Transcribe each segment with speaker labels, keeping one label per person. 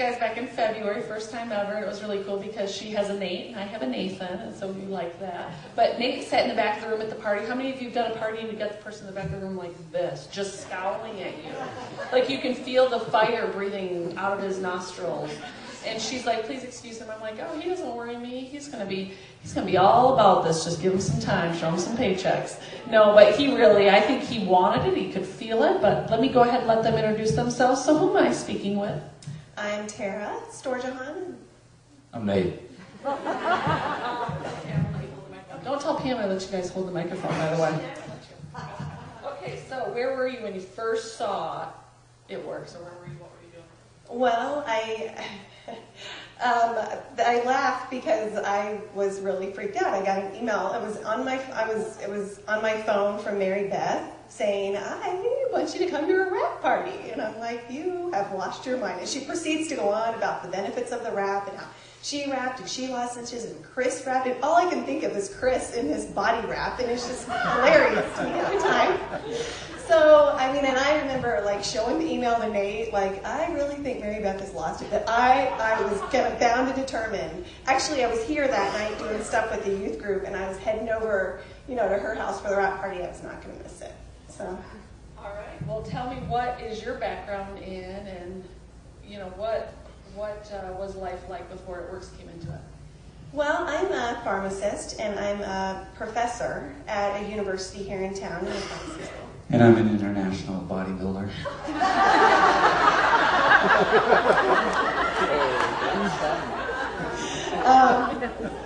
Speaker 1: guys back in February, first time ever, and it was really cool because she has a Nate and I have a Nathan, and so we like that. But Nate sat in the back of the room at the party. How many of you have done a party and you got the person in the back of the room like this, just scowling at you? Like you can feel the fire breathing out of his nostrils. And she's like, please excuse him. I'm like, oh, he doesn't worry me. He's gonna be all about this. Just give him some time, show him some paychecks. No, but he really, I think he wanted it. He could feel it. But let me go ahead and let them introduce themselves. So who am I speaking with?
Speaker 2: I'm Tara, Storjohan.
Speaker 3: I'm Nate.
Speaker 1: Don't tell Pam I let you guys hold the microphone, by the way. Okay, so where were you when you first saw It Works? Or where were you? What were you doing?
Speaker 2: Well, I laughed because I was really freaked out. I got an email. It was on my phone from Mary Beth saying, I want you to come to a wrap party. And I'm like, you have lost your mind. And she proceeds to go on about the benefits of the wrap and how she wrapped and she lost inches and Chris wrapped. And all I can think of is Chris in his body wrap. And it's just hilarious to me every time. So, I mean, and I remember, like, showing the email to Nate, like, I really think Mary Beth has lost it, but I was kind of bound to determine. Actually, I was here that night doing stuff with the youth group, and I was heading over, to her house for the wrap party. I was not going to miss it. So.
Speaker 1: All right. Well, tell me, what is your background in, and, what was life like before It Works came into it?
Speaker 2: Well, I'm a pharmacist, and I'm a professor at a university here in town in the pharmacy school.
Speaker 3: And I'm an international bodybuilder.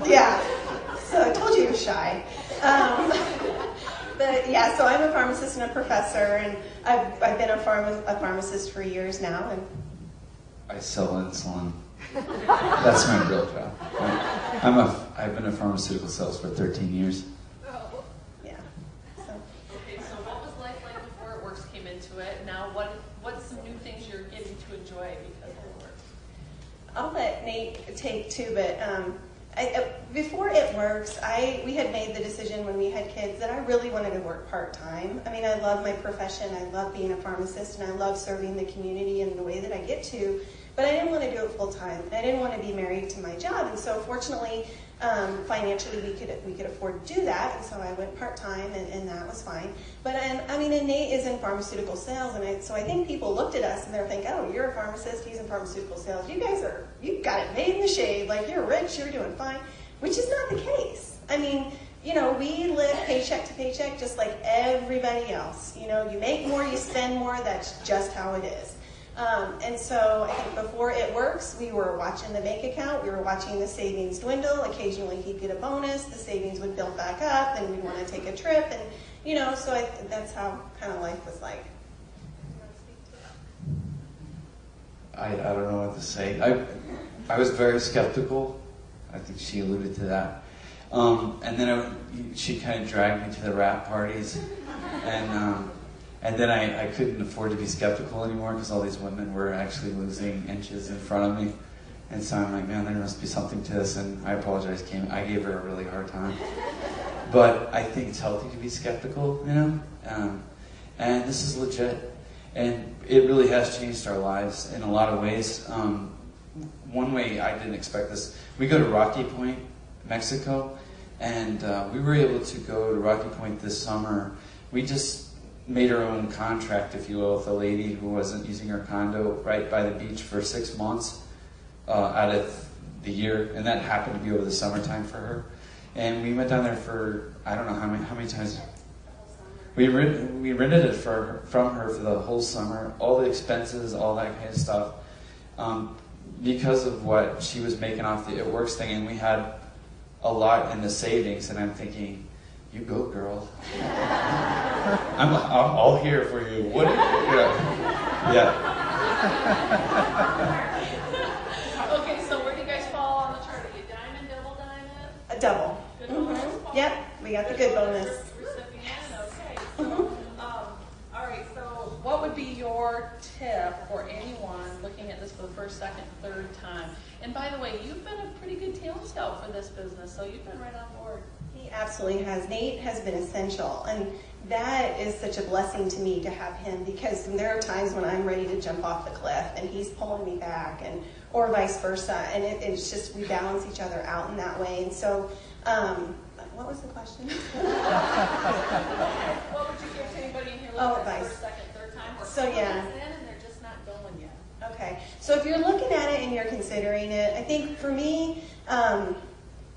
Speaker 2: Yeah, so I told you you're shy. But yeah, so I'm a pharmacist and a professor, and I've been a pharmacist for years now. And
Speaker 3: I sell insulin. That's my real job. I've been a pharmaceutical sales for 13 years.
Speaker 1: Now, what's some new things you're getting to enjoy because of It Works?
Speaker 2: I'll let Nate take two, but before It Works, we had made the decision when we had kids that I really wanted to work part-time. I mean, I love my profession, I love being a pharmacist, and I love serving the community in the way that I get to, but I didn't want to do it full-time. I didn't want to be married to my job, and so fortunately, financially we could afford to do that, and so I went part-time, and that was fine. But and Nate is in pharmaceutical sales, and so I think people looked at us and they're thinking, oh, you're a pharmacist, he's in pharmaceutical sales. You've got it made in the shade, like you're rich, you're doing fine, which is not the case. I mean, we live paycheck to paycheck just like everybody else. You make more, you spend more, that's just how it is. And so I think before It Works, we were watching the bank account, we were watching the savings dwindle. Occasionally he'd get a bonus, the savings would build back up, and we'd want to take a trip, and so that's how kind of life was like.
Speaker 3: I don't know what to say. I was very skeptical. I think she alluded to that. And then she kind of dragged me to the wrap parties, and then I couldn't afford to be skeptical anymore because all these women were actually losing inches in front of me. And so I'm like, man, there must be something to this. And I apologize, I gave her a really hard time. But I think it's healthy to be skeptical, and this is legit. And it really has changed our lives in a lot of ways. One way I didn't expect this, we go to Rocky Point, Mexico, and we were able to go to Rocky Point this summer. We just made our own contract, if you will, with a lady who wasn't using her condo right by the beach for 6 months out of the year, and that happened to be over the summertime for her. And we went down there for, I don't know how many times. We rented it from her for the whole summer, all the expenses, all that kind of stuff, because of what she was making off the It Works thing, and we had a lot in the savings, and I'm thinking, you go, girl. I'm all here for you. What? Yeah.
Speaker 1: Okay, so where do you guys fall on the chart? Are you diamond, double diamond?
Speaker 2: A double.
Speaker 1: Good bonus.
Speaker 2: Yep, we got the good bonus.
Speaker 1: Recipient. Okay. So, all right. So, what would be your tip for anyone looking at this for the first, second, third time? And by the way, you've been a pretty good talent scout for this business, so you've been right on board.
Speaker 2: He absolutely has. Nate has been essential, and that is such a blessing to me to have him, because there are times when I'm ready to jump off the cliff and he's pulling me back, and or vice versa, and it's just we balance each other out in that way. And so, what was the question?
Speaker 1: What would you give to anybody in here looking at
Speaker 2: advice.
Speaker 1: first, second, third time? Or
Speaker 2: So, yeah.
Speaker 1: in and they're just not going yet.
Speaker 2: Okay, so if you're looking at it and you're considering it, I think for me,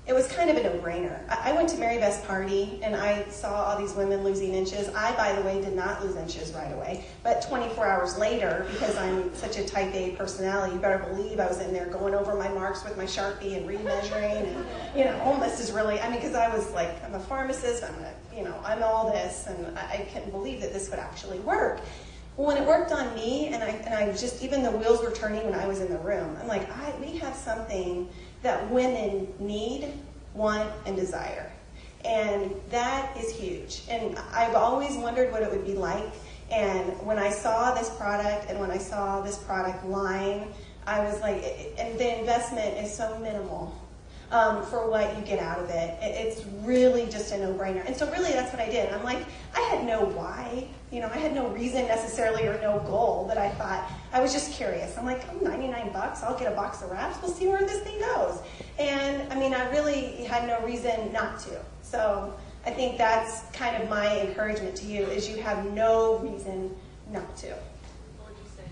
Speaker 2: it was kind of a no-brainer. I went to Mary Beth's party and I saw all these women losing inches. I, by the way, did not lose inches right away, but 24 hours later, because I'm such a type A personality, you better believe I was in there going over my marks with my Sharpie and remeasuring, and this is really, because I was like, I'm a pharmacist, I'm all this, and I couldn't believe that this would actually work. Well, when it worked on me, and I just, even the wheels were turning when I was in the room, I'm like, we have something that women need, want, and desire. And that is huge. And I've always wondered what it would be like. And when I saw this product and when I saw this product line, I was like, and the investment is so minimal for what you get out of it. It's really just a no-brainer. And so really that's what I did. I'm like, I had no why. I had no reason necessarily or no goal, but I thought, I was just curious. I'm like, $99, I'll get a box of wraps. We'll see where this thing goes. And I really had no reason not to. So I think that's kind of my encouragement to you, is you have no reason not to.
Speaker 1: What would you say?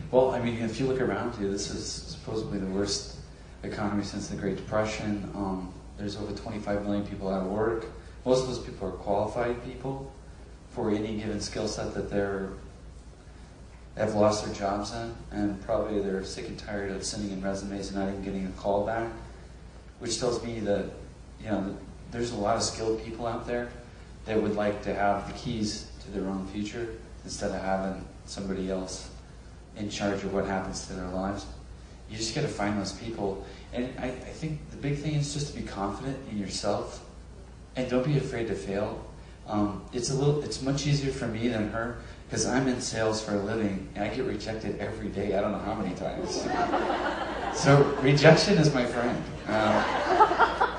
Speaker 3: Well, if you look around you, this is supposedly the worst economy since the Great Depression. There's over 25 million people out of work. Most of those people are qualified people for any given skill set that have lost their jobs in, and probably they're sick and tired of sending in resumes and not even getting a call back, which tells me that there's a lot of skilled people out there that would like to have the keys to their own future instead of having somebody else in charge of what happens to their lives. You just got to find those people, and I think the big thing is just to be confident in yourself. And don't be afraid to fail. It's much easier for me than her, because I'm in sales for a living and I get rejected every day. I don't know how many times. So rejection is my friend.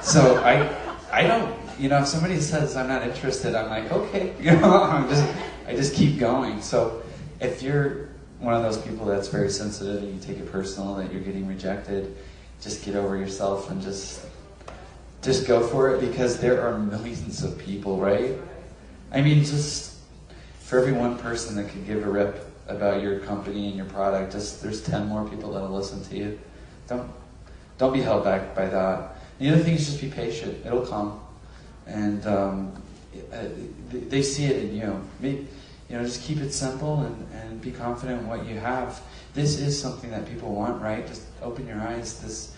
Speaker 3: So I don't, if somebody says I'm not interested, I'm like, okay, I just keep going. So if you're one of those people that's very sensitive and you take it personal that you're getting rejected, just get over yourself and just go for it, because there are millions of people, right? Just for every one person that could give a rip about your company and your product, there's 10 more people that'll listen to you. Don't be held back by that. The other thing is just be patient. It'll come. And they see it in you. Just keep it simple and be confident in what you have. This is something that people want, right? Just open your eyes.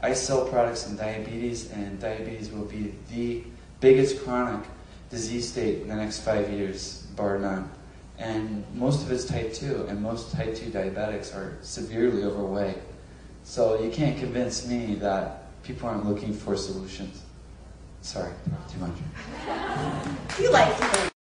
Speaker 3: I sell products in diabetes, and diabetes will be the biggest chronic disease state in the next 5 years, bar none. And most of it's type 2, and most type 2 diabetics are severely overweight. So you can't convince me that people aren't looking for solutions. Sorry, too much.
Speaker 2: You like to